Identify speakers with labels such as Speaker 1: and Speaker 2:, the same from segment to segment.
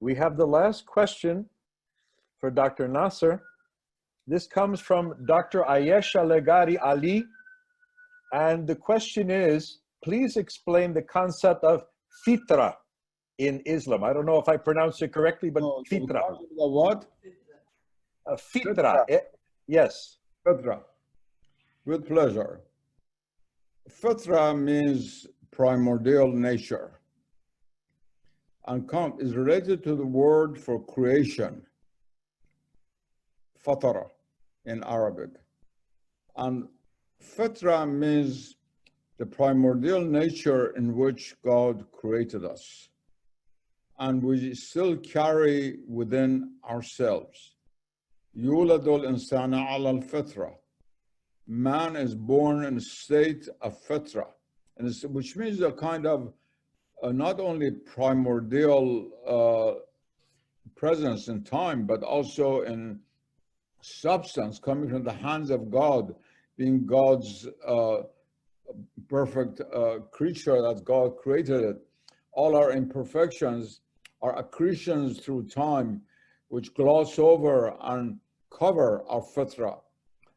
Speaker 1: We have the last question for Dr. Nasr. This comes from Dr. Ayesha Legari Ali. And the question is, please explain the concept of Fitra in Islam. I don't know if I pronounced it correctly, but
Speaker 2: No,
Speaker 1: Fitra.
Speaker 2: What?
Speaker 1: Fitra. Yes.
Speaker 2: Fitra. With pleasure. Fitra means primordial nature and is related to the word for creation, fatara in Arabic. And Fitra means the primordial nature in which God created us. And we still carry within ourselves. Yuladul insana ala al-fitra. Man is born in a state of fitra, and which means a kind of not only primordial presence in time, but also in substance coming from the hands of God, being God's perfect creature that God created it. All our imperfections are accretions through time, which gloss over and cover our fitra.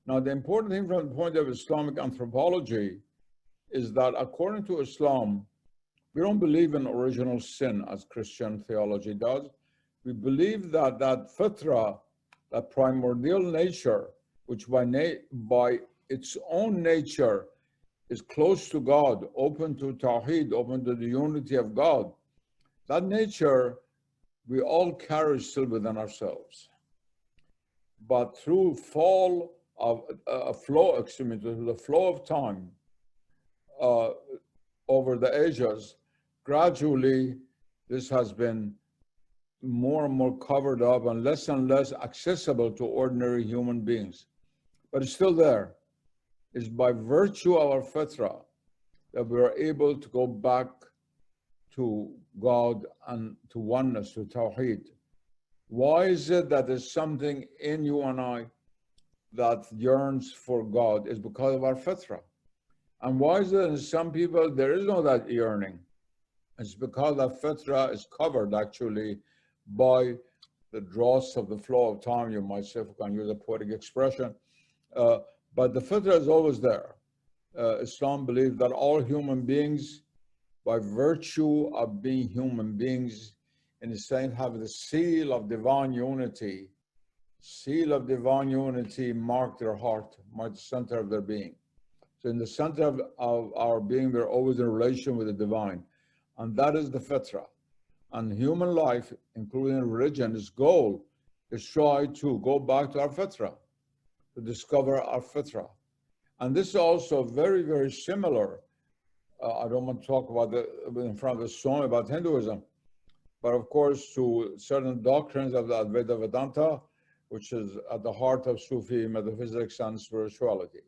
Speaker 2: Now, the important thing from the point of Islamic anthropology is that according to Islam, we don't believe in original sin as Christian theology does. We believe that that fitra, that primordial nature, which by its own nature is close to God, open to Tawheed, open to the unity of God, that nature we all carry still within ourselves. But through fall of the flow of time over the ages, gradually this has been more and more covered up and less accessible to ordinary human beings. But it's still there. It's by virtue of our fitra that we are able to go back to God and to oneness, to Tawheed. Why is it that there's something in you and I that yearns for God? Is because of our fitra. And why is it in some people there is no that yearning? It's because that fitra is covered actually by the dross of the flow of time, you might say, if we can use a poetic expression. But the fitra is always there. Islam believes that all human beings, by virtue of being human beings, in the sense have the seal of divine unity. Seal of divine unity mark their heart, mark the center of their being. So in the center of our being, we're always in relation with the divine. And that is the fitra. And human life, including religion, its goal is try to go back to our fitra, to discover our fitra. And this is also very, very similar. I don't want to talk about in front of the Swami about Hinduism, but of course to certain doctrines of the Advaita Vedanta, which is at the heart of Sufi metaphysics and spirituality.